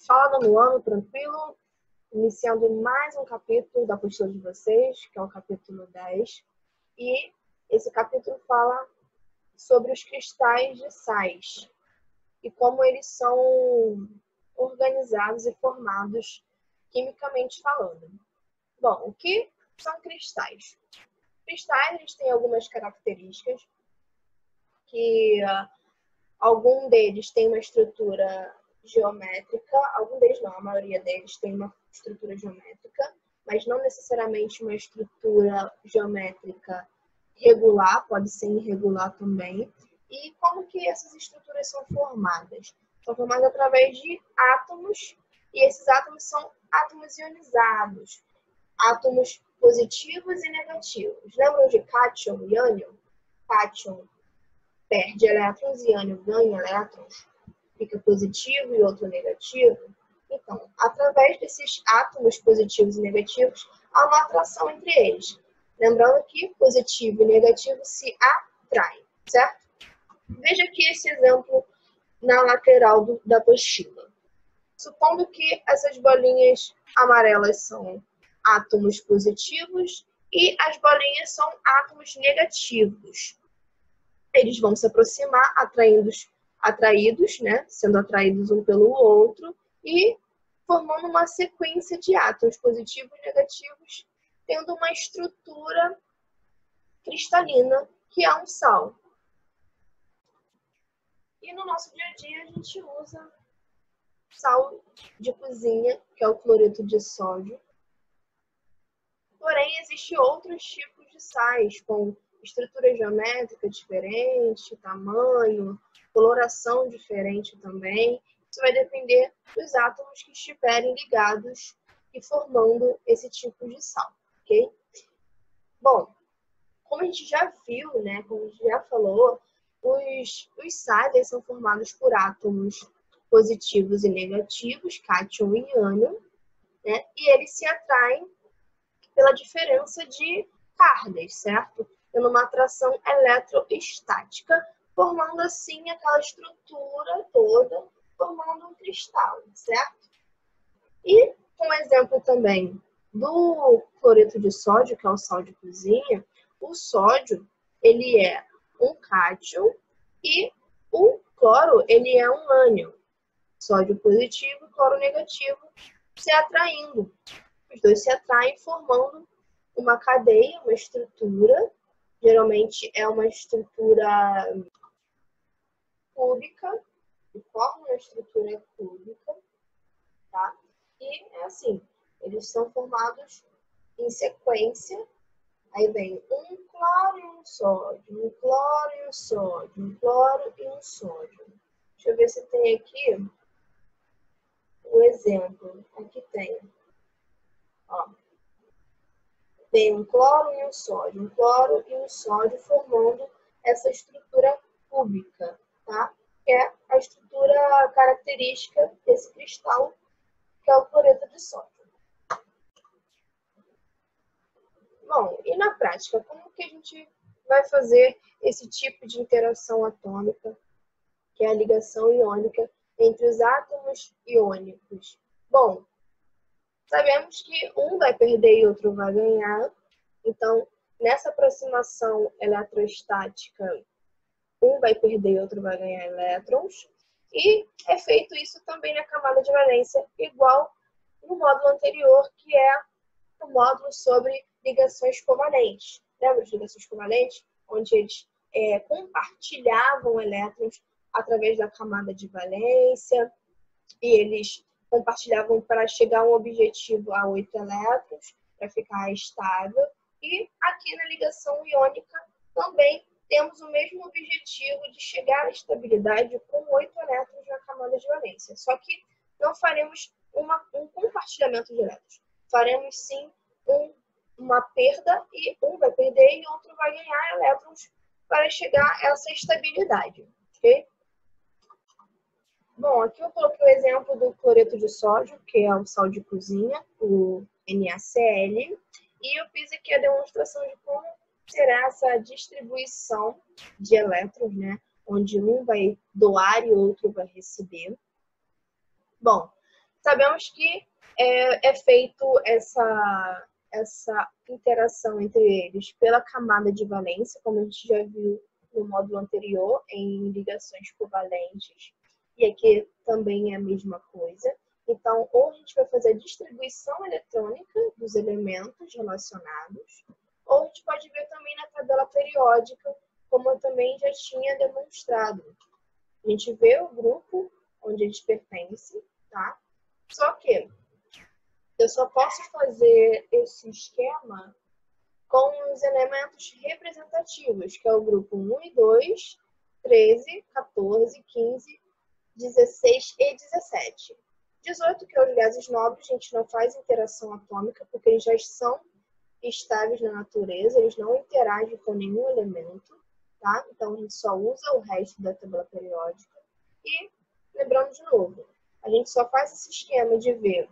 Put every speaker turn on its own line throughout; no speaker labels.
Fala no ano, tranquilo? Iniciando mais um capítulo da apostila de vocês, que é o capítulo 10. E esse capítulo fala sobre os cristais de sais e como eles são organizados e formados quimicamente falando. Bom, o que são cristais? Cristais, eles têm algumas características que algum deles tem uma estrutura geométrica, algum deles não, a maioria deles tem uma estrutura geométrica, mas não necessariamente uma estrutura geométrica regular, pode ser irregular também. E como que essas estruturas são formadas? São formadas através de átomos, e esses átomos são átomos ionizados, átomos positivos e negativos. Lembram de cátion e ânion? Cátion perde elétrons e ânion ganha elétrons, fica positivo e outro negativo. Então, através desses átomos positivos e negativos, há uma atração entre eles. Lembrando que positivo e negativo se atraem, certo? Veja aqui esse exemplo na lateral da apostila. Supondo que essas bolinhas amarelas são átomos positivos e as bolinhas são átomos negativos. Eles vão se aproximar, atraídos, né? Sendo atraídos um pelo outro e formando uma sequência de átomos positivos e negativos, tendo uma estrutura cristalina, que é um sal. E no nosso dia a dia a gente usa sal de cozinha, que é o cloreto de sódio. Porém, existem outros tipos de sais, com estrutura geométrica diferente, tamanho, coloração diferente também. Isso vai depender dos átomos que estiverem ligados e formando esse tipo de sal, ok? Bom, como a gente já viu, né, como a gente já falou, os sais são formados por átomos positivos e negativos, cátion e ânion, né, e eles se atraem pela diferença de cargas, certo? Tendo uma atração eletroestática, formando assim aquela estrutura toda, formando um cristal, certo? E um exemplo também do cloreto de sódio, que é o sal de cozinha, o sódio, ele é um cátion e o cloro, ele é um ânion. Sódio positivo e cloro negativo se atraindo. Os dois se atraem formando uma cadeia, uma estrutura. Geralmente é uma estrutura cúbica, que forma uma estrutura cúbica, tá? E é assim, eles são formados em sequência. Aí vem um cloro e um sódio, um cloro e um sódio, um cloro e um sódio. Deixa eu ver se tem aqui o exemplo. Aqui tem. Ó. Tem um cloro e um cloro e um sódio formando essa estrutura cúbica, tá? Que é a estrutura característica desse cristal, que é o cloreto de sódio. Bom, e na prática, como que a gente vai fazer esse tipo de interação atômica, que é a ligação iônica entre os átomos iônicos? Bom, sabemos que um vai perder e outro vai ganhar. Então, nessa aproximação eletroestática, um vai perder e outro vai ganhar elétrons. E é feito isso também na camada de valência, igual no módulo anterior, que é o módulo sobre ligações covalentes. Lembra de ligações covalentes? Onde eles compartilhavam elétrons através da camada de valência e eles compartilhavam para chegar a um objetivo a 8 elétrons, para ficar estável. E aqui na ligação iônica também temos o mesmo objetivo de chegar à estabilidade com 8 elétrons na camada de valência. Só que não faremos um compartilhamento de elétrons. Faremos sim uma perda e um vai perder e outro vai ganhar elétrons para chegar a essa estabilidade. Ok? Bom, aqui eu coloquei o exemplo do cloreto de sódio, que é o sal de cozinha, o NaCl, e eu fiz aqui a demonstração de como será essa distribuição de elétrons, né? Onde um vai doar e o outro vai receber. Bom, Sabemos que é feito essa interação entre eles pela camada de valência, como a gente já viu no módulo anterior, em ligações covalentes, e aqui também é a mesma coisa. Então, ou a gente vai fazer a distribuição eletrônica dos elementos relacionados, ou a gente pode ver também na tabela periódica, como eu também já tinha demonstrado. A gente vê o grupo onde eles pertencem, tá? Só que eu só posso fazer esse esquema com os elementos representativos, que é o grupo 1 e 2, 13, 14, 15, 16 e 17. 18, que é os gases nobres, a gente não faz interação atômica, porque eles já são estáveis na natureza, eles não interagem com nenhum elemento, tá? Então, a gente só usa o resto da tabela periódica. E, lembrando de novo, a gente só faz esse esquema de ver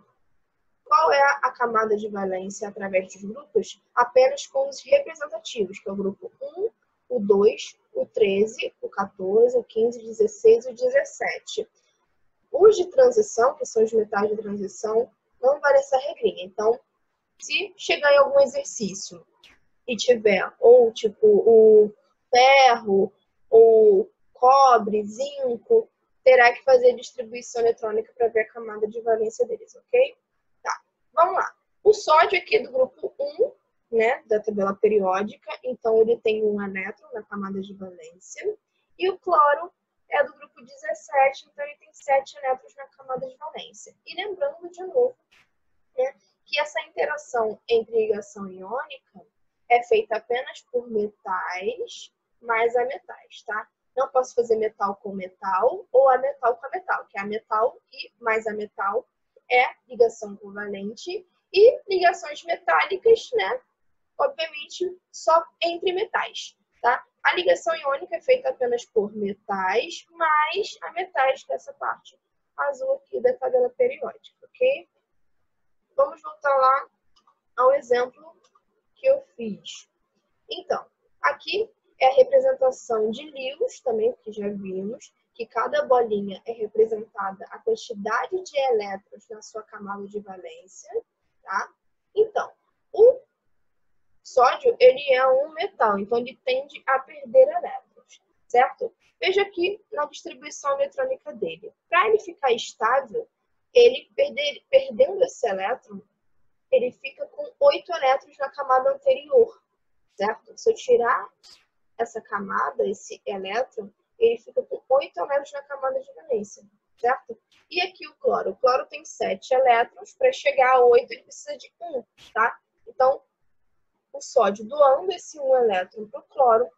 qual é a camada de valência através dos grupos apenas com os representativos, que é o grupo 1, o 2, o 13, o 14, o 15, o 16 e o 17. Os de transição, que são os metais de transição, não vale essa regrinha. Então, se chegar em algum exercício e tiver ou tipo o ferro, ou cobre, zinco, terá que fazer distribuição eletrônica para ver a camada de valência deles, ok? Tá, vamos lá. O sódio aqui é do grupo 1, né, da tabela periódica, então ele tem um elétron na camada de valência. E o cloro é do grupo 17, então ele tem 7 elétrons na camada de valência. E lembrando de novo, né, que essa interação entre ligação iônica é feita apenas por metais mais ametais, tá? Não posso fazer metal com metal ou ametal com ametal, que é ametal e mais ametal é ligação covalente e ligações metálicas, né? Obviamente, só entre metais, tá? A ligação iônica é feita apenas por metais mais ametais, que é essa parte azul aqui da tabela periódica, ok? Vamos voltar lá ao exemplo que eu fiz. Então, aqui é a representação de Lewis, também, que já vimos, que cada bolinha é representada a quantidade de elétrons na sua camada de valência, tá? Então, o sódio, ele é um metal, então ele tende a perder elétrons, certo? Veja aqui na distribuição eletrônica dele. Para ele ficar estável, ele perdendo esse elétron, ele fica com 8 elétrons na camada anterior, certo? Se eu tirar essa camada, esse elétron, ele fica com 8 elétrons na camada de valência, certo? E aqui o cloro. O cloro tem 7 elétrons, para chegar a 8 ele precisa de 1, tá? Então, o sódio doando esse 1 elétron para o cloro,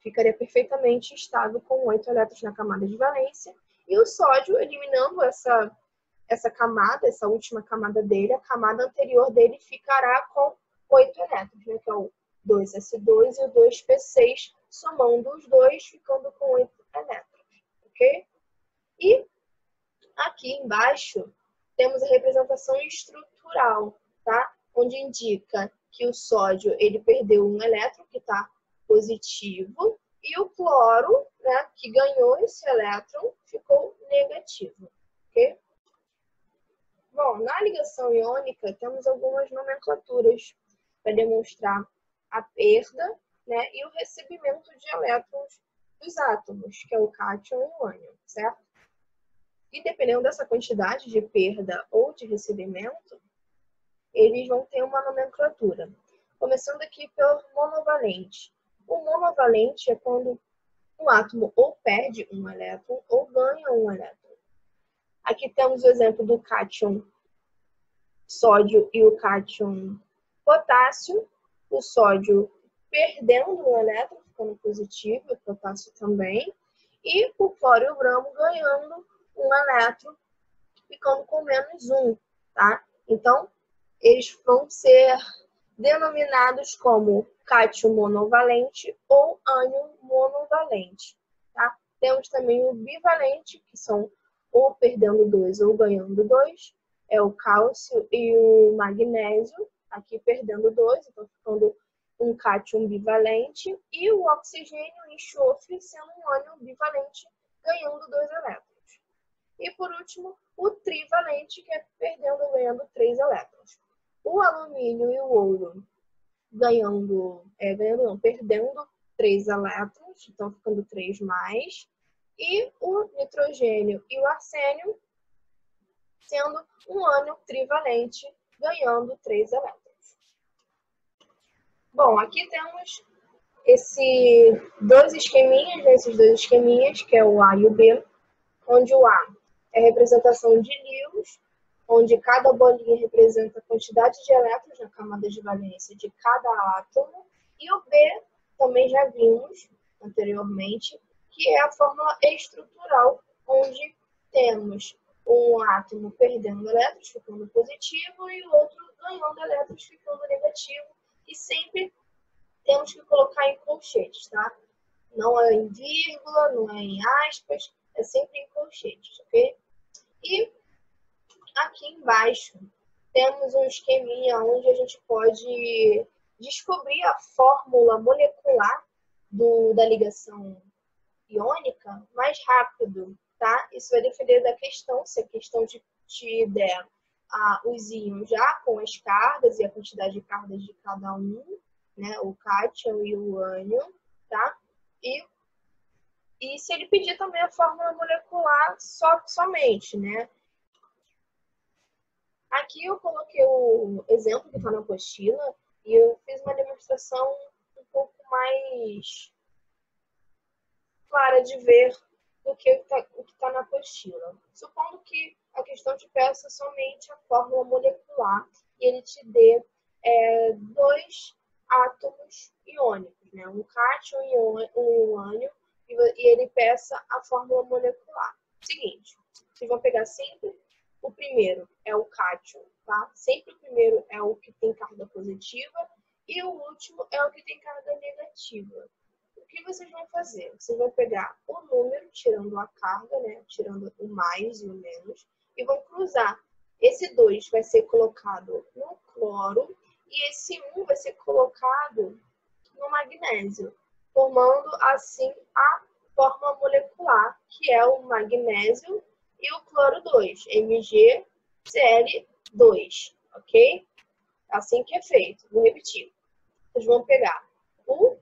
ficaria perfeitamente estável com 8 elétrons na camada de valência, e o sódio, eliminando essa camada, essa última camada dele, a camada anterior dele ficará com 8 elétrons, né? Que é o 2s2 e o 2p6, somando os dois, ficando com 8 elétrons, ok? E aqui embaixo temos a representação estrutural, tá? Onde indica que o sódio ele perdeu um elétron, que está positivo, e o cloro, né, que ganhou esse elétron, ficou negativo, ok? Bom, na ligação iônica temos algumas nomenclaturas para demonstrar a perda, né, e o recebimento de elétrons dos átomos, que é o cátion e o ânion, certo? E dependendo dessa quantidade de perda ou de recebimento, eles vão ter uma nomenclatura. Começando aqui pelo monovalente. O monovalente é quando um átomo ou perde um elétron ou ganha um elétron. Aqui temos o exemplo do cátion sódio e o cátion potássio. O sódio perdendo um elétron, ficando positivo, o potássio também. E o cloro e o bromo ganhando um elétron, ficando com menos um, tá? Então, eles vão ser denominados como cátion monovalente ou ânion monovalente, tá? Temos também o bivalente, que são ou perdendo 2 ou ganhando 2, é o cálcio e o magnésio, aqui perdendo 2, então ficando um cátion bivalente, e o oxigênio e enxofre sendo um ânion bivalente, ganhando 2 elétrons. E por último, o trivalente, que é perdendo ou ganhando 3 elétrons. O alumínio e o ouro perdendo 3 elétrons, então ficando 3 mais. E o nitrogênio e o arsênio sendo um ânion trivalente, ganhando 3 elétrons. Bom, aqui temos esses dois esqueminhas, que é o A e o B, onde o A é a representação de Lewis, onde cada bolinha representa a quantidade de elétrons na camada de valência de cada átomo, e o B, também já vimos anteriormente, que é a fórmula estrutural, onde temos um átomo perdendo elétrons, ficando positivo, e o outro ganhando elétrons, ficando negativo, e sempre temos que colocar em colchetes, tá? Não é em vírgula, não é em aspas, é sempre em colchetes, ok? E aqui embaixo temos um esqueminha onde a gente pode descobrir a fórmula molecular da ligação iônica mais rápido, tá? Isso vai depender da questão, se a questão te der os íons já com as cargas e a quantidade de cargas de cada um, né? O cátion e o ânion, tá? E se ele pedir também a fórmula molecular somente, né? Aqui eu coloquei o exemplo que está na apostila e eu fiz uma demonstração um pouco mais clara de ver do que está na apostila. Supondo que a questão te peça somente a fórmula molecular e ele te dê 2 átomos iônicos, né? Um cátion e um ânion, e ele peça a fórmula molecular. Seguinte, vocês vão pegar sempre o primeiro é o cátion, tá? Sempre o primeiro é o que tem carga positiva e o último é o que tem carga negativa. O que vocês vão fazer? Vocês vão pegar o número, tirando a carga, né? Tirando o mais e o menos, e vão cruzar. Esse 2 vai ser colocado no cloro e esse 1 vai ser colocado no magnésio, formando assim a fórmula molecular, que é o magnésio e o cloro 2, MgCl2, ok? Assim que é feito. Vou repetir. Vocês vão pegar o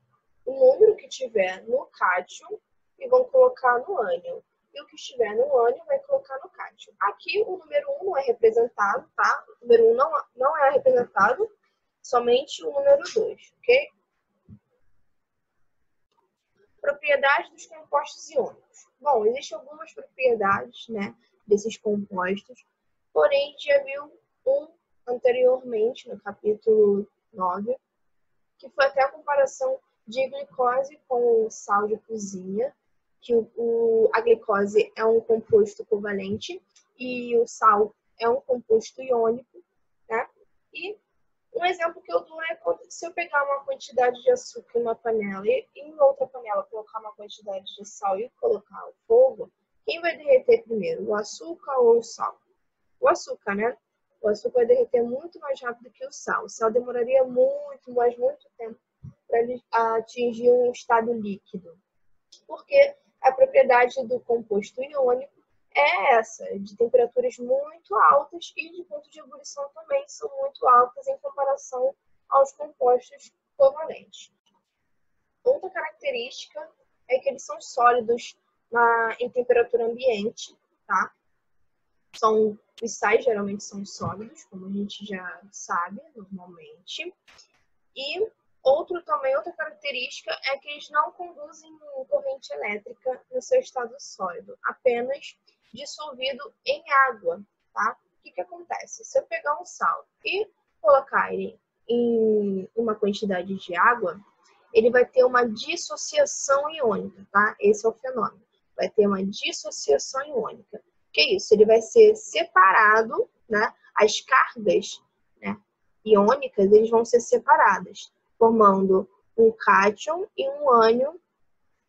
número que tiver no cátion e vão colocar no ânion. E o que estiver no ânion vai colocar no cátion. Aqui o número 1 não é representado, tá? O número 1 não é representado, somente o número 2, ok? Propriedades dos compostos iônicos. Bom, existem algumas propriedades, né, desses compostos, porém já viu anteriormente, no capítulo 9, que foi até a comparação de glicose com sal de cozinha, que a glicose é um composto covalente e o sal é um composto iônico, né? E um exemplo que eu dou é se eu pegar uma quantidade de açúcar em uma panela e em outra panela colocar uma quantidade de sal e colocar o fogo, quem vai derreter primeiro, o açúcar ou o sal? O açúcar, né? O açúcar vai derreter muito mais rápido que o sal. O sal demoraria muito tempo para ele atingir um estado líquido. Porque a propriedade do composto iônico é essa, de temperaturas muito altas e de ponto de ebulição também são muito altas em comparação aos compostos covalentes. Outra característica é que eles são sólidos em temperatura ambiente, tá? Os sais geralmente são sólidos, como a gente já sabe normalmente. E outra característica é que eles não conduzem corrente elétrica no seu estado sólido, apenas dissolvido em água, tá? O que acontece? Se eu pegar um sal e colocar ele em uma quantidade de água, ele vai ter uma dissociação iônica, tá? Esse é o fenômeno. Vai ter uma dissociação iônica. O que é isso? Ele vai ser separado, né? As cargas, né, iônicas, eles vão ser separadas, formando um cátion e um ânion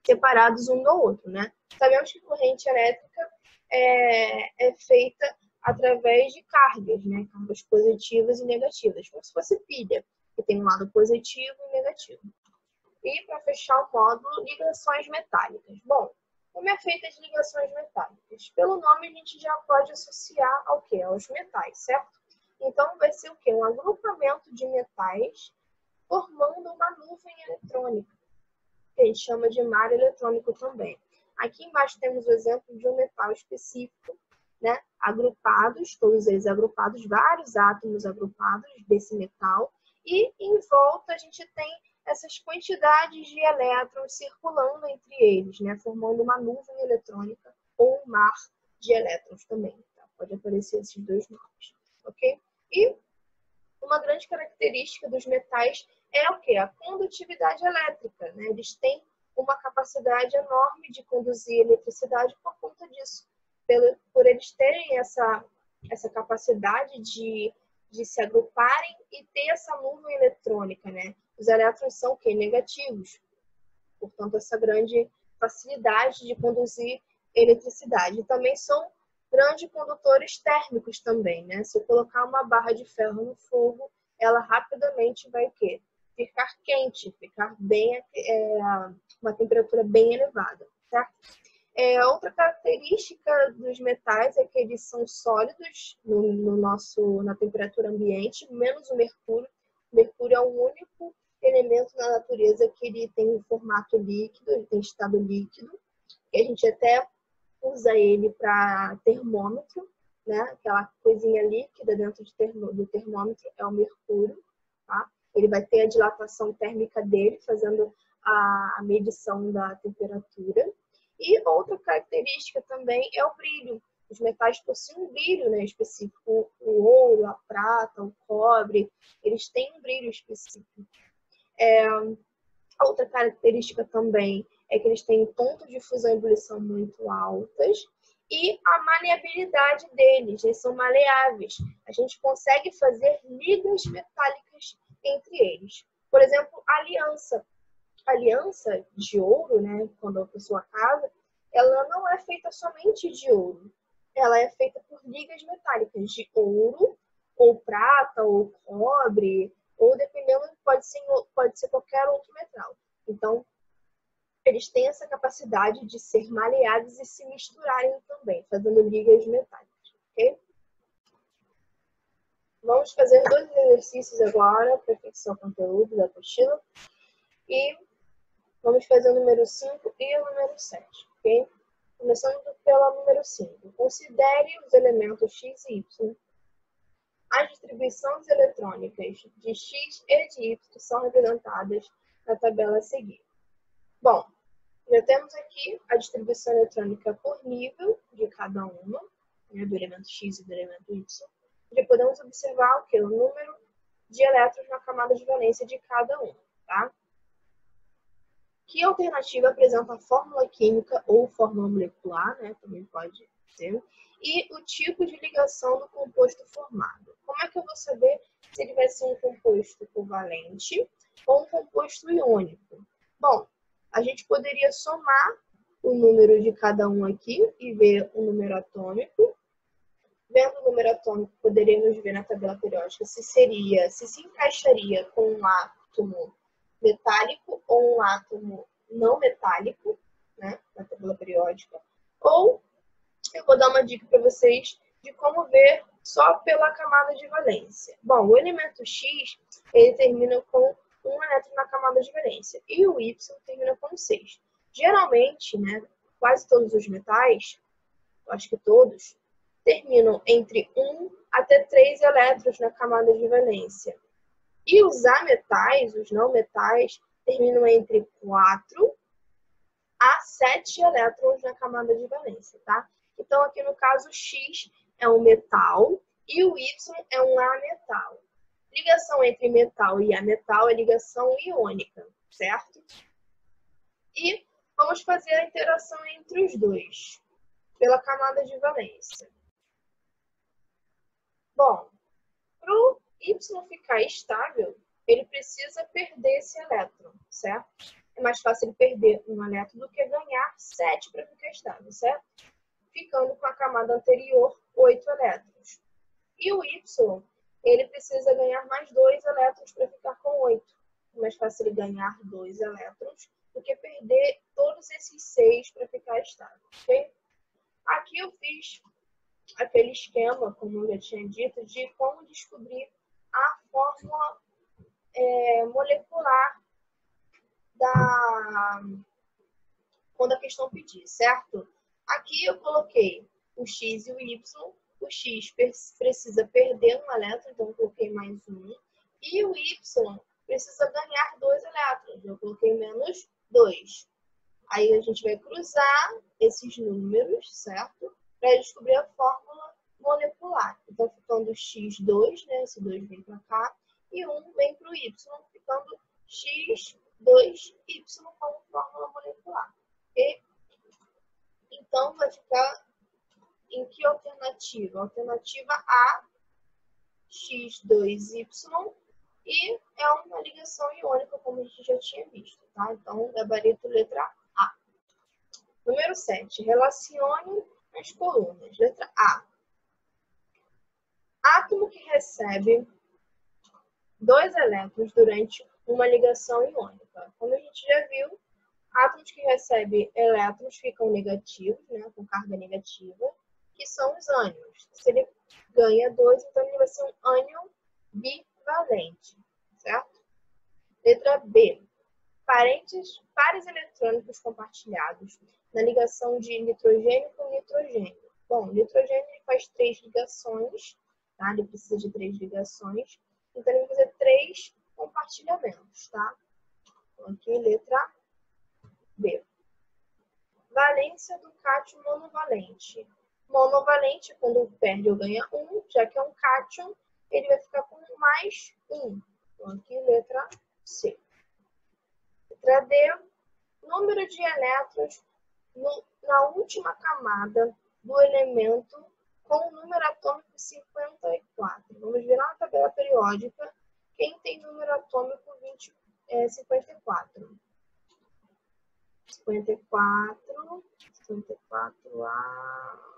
separados um do outro, né? Sabemos que corrente elétrica é feita através de cargas, né? Cargas positivas e negativas, como se fosse pilha, que tem um lado positivo e negativo. E para fechar o módulo, ligações metálicas. Bom, Como é feita as ligações metálicas? Pelo nome a gente já pode associar ao quê? Aos metais, certo? Então vai ser o quê? Um agrupamento de metais formando uma nuvem eletrônica, que a gente chama de mar eletrônico também. Aqui embaixo temos o exemplo de um metal específico, né? Agrupados, todos eles agrupados, vários átomos agrupados desse metal, e em volta a gente tem essas quantidades de elétrons circulando entre eles, né? Formando uma nuvem eletrônica ou um mar de elétrons também. Tá? Pode aparecer esses dois nomes, ok? E uma grande característica dos metais é o quê? A condutividade elétrica, né? Eles têm uma capacidade enorme de conduzir eletricidade por conta disso. Por eles terem essa capacidade de se agruparem e ter essa nuvem eletrônica, né? Os elétrons são o quê? Negativos. Portanto, essa grande facilidade de conduzir eletricidade. E também são grandes condutores térmicos também, né? Se eu colocar uma barra de ferro no fogo, ela rapidamente vai o quê? Ficar quente, ficar bem, uma temperatura bem elevada, certo? Outra característica dos metais é que eles são sólidos na temperatura ambiente, menos o mercúrio. O mercúrio é o único elemento na natureza que ele tem um formato líquido, ele tem estado líquido, e a gente até usa ele para termômetro, né? Aquela coisinha líquida dentro do termômetro é o mercúrio, tá? Ele vai ter a dilatação térmica dele, fazendo a medição da temperatura. E outra característica também é o brilho. Os metais possuem um brilho, né, específico. O ouro, a prata, o cobre, eles têm um brilho específico. Outra característica também é que eles têm pontos de fusão e ebulição muito altas e a maleabilidade deles, eles são maleáveis. A gente consegue fazer ligas metálicas entre eles. Por exemplo, a aliança. A aliança de ouro, né, quando a pessoa casa, ela não é feita somente de ouro. Ela é feita por ligas metálicas de ouro, ou prata, ou cobre, ou dependendo, pode ser qualquer outro metal. Então, eles têm essa capacidade de ser maleáveis e se misturarem também, fazendo ligas metálicas, ok? Vamos fazer 2 exercícios agora para fixar o conteúdo da apostila. E vamos fazer o número 5 e o número 7, ok? Começando pela número 5. Considere os elementos x e y. As distribuições eletrônicas de x e de y são representadas na tabela a seguir. Bom, já temos aqui a distribuição eletrônica por nível de cada uma, né, do elemento x e do elemento y. Já podemos observar o que? O número de elétrons na camada de valência de cada um, tá? Que alternativa apresenta a fórmula química ou fórmula molecular, né, também pode ser, e o tipo de ligação do composto formado. Como é que eu vou saber se ele vai ser um composto covalente ou um composto iônico? Bom, a gente poderia somar o número de cada um aqui e ver o número atômico. Vendo o número atômico, poderíamos ver na tabela periódica se se encaixaria com um átomo metálico ou um átomo não metálico, né, na tabela periódica. Ou eu vou dar uma dica para vocês de como ver só pela camada de valência. Bom, o elemento X, ele termina com 1 elétron na camada de valência e o Y termina com 6. Geralmente, né, quase todos os metais, acho que todos, terminam entre 1 até 3 elétrons na camada de valência. E os ametais, os não metais, terminam entre 4 a 7 elétrons na camada de valência, tá? Então, aqui no caso, o X é um metal e o Y é um ametal. Ligação entre metal e ametal é ligação iônica, certo? E vamos fazer a interação entre os dois, pela camada de valência. Bom, para o Y ficar estável, ele precisa perder esse elétron, certo? É mais fácil ele perder um elétron do que ganhar 7 para ficar estável, certo? Ficando com a camada anterior 8 elétrons. E o Y, ele precisa ganhar mais 2 elétrons para ficar com 8. É mais fácil ele ganhar 2 elétrons do que perder todos esses 6 para ficar estável, ok? Aqui eu fiz aquele esquema, como eu já tinha dito, de como descobrir a fórmula molecular quando a questão pedir, certo? Aqui eu coloquei o X e o Y. O X precisa perder um elétron, então eu coloquei mais um. E o Y precisa ganhar 2 elétrons, eu coloquei menos 2. Aí a gente vai cruzar esses números, certo? Para descobrir a fórmula molecular. Então, ficando X2, né? Esse 2 vem para cá, e 1 vem para o Y, ficando X2Y como fórmula molecular. E, então, vai ficar em que alternativa? Alternativa A, X2Y, e é uma ligação iônica, como a gente já tinha visto, tá? Então, gabarito letra A. Número 7. Relacione as colunas. Letra A. Átomo que recebe 2 elétrons durante uma ligação iônica. Como a gente já viu, átomos que recebem elétrons ficam negativos, né, com carga negativa, que são os ânions. Se ele ganha 2, então ele vai ser um ânion bivalente, certo? Letra B. Pares eletrônicos compartilhados na ligação de nitrogênio com nitrogênio. Bom, o nitrogênio ele faz 3 ligações, tá? Ele precisa de 3 ligações, então ele vai fazer 3 compartilhamentos, tá? Então, aqui, letra B. Valência do cátion monovalente. Monovalente, quando perde ou ganha 1, já que é um cátion, ele vai ficar com mais 1. Então, aqui, letra C. Letra D. Número de elétrons na última camada do elemento com o número atômico 54. Vamos ver na tabela periódica quem tem número atômico 54. 54A.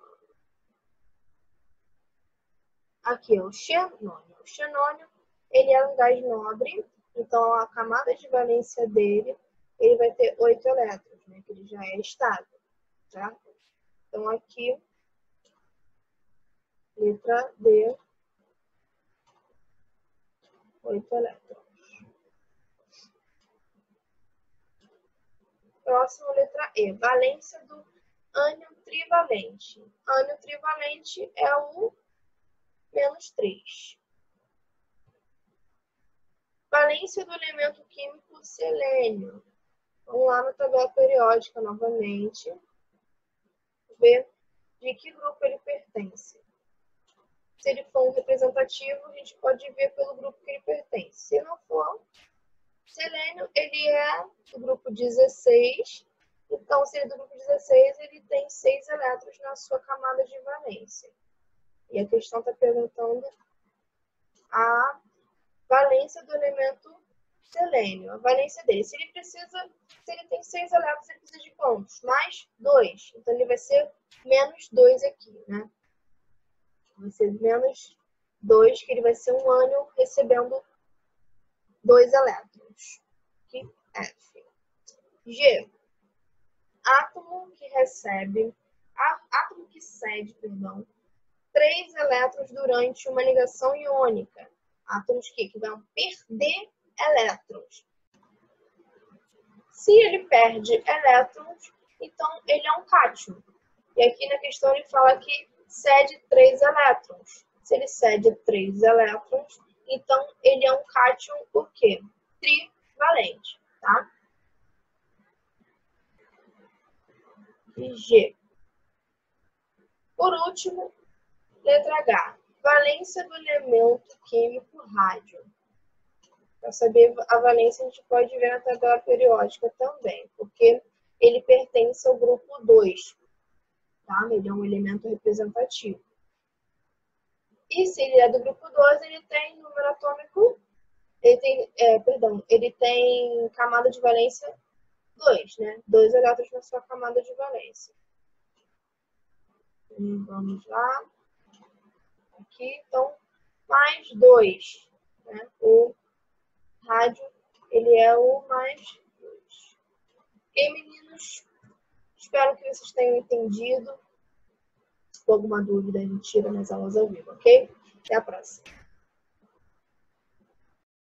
Aqui é o xenônio. O xenônio, ele é um gás nobre, então a camada de valência dele, ele vai ter 8 elétrons, né, que ele já é estável, tá? Então aqui, letra D, 8 elétrons. Próximo, letra E, valência do ânion trivalente. Ânion trivalente é o menos 3. Valência do elemento químico selênio. Vamos lá na tabela periódica novamente. Ver de que grupo ele pertence. Se ele for um representativo, a gente pode ver pelo grupo que ele pertence. Se não for, selênio, ele é do grupo 16. Então, se ele é do grupo 16, ele tem 6 elétrons na sua camada de valência. E a questão está perguntando a valência do elemento selênio, a valência dele. Se ele tem 6 elétrons, ele precisa de quantos? Mais 2. Então, ele vai ser menos 2 aqui, né? Vai ser menos 2, que ele vai ser um ânion recebendo 2 elétrons. Aqui, F. G. Átomo que cede, 3 elétrons durante uma ligação iônica. Átomos que vão perder elétrons. Se ele perde elétrons, então ele é um cátion. E aqui na questão ele fala que cede 3 elétrons. Se ele cede 3 elétrons, então ele é um cátion por quê? Trivalente, tá? E G. Por último, letra H. Valência do elemento químico rádio. Para saber a valência, a gente pode ver na tabela periódica também, porque ele pertence ao grupo 2, tá? Ele é um elemento representativo. E se ele é do grupo 2, ele tem número atômico, ele tem camada de valência 2, né? 2 elétrons na sua camada de valência. E vamos lá. Aqui, então, mais 2, né? O rádio, ele é o mais 2. E meninos, espero que vocês tenham entendido. Se for alguma dúvida, a gente tira nas aulas ao vivo, ok? Até a próxima.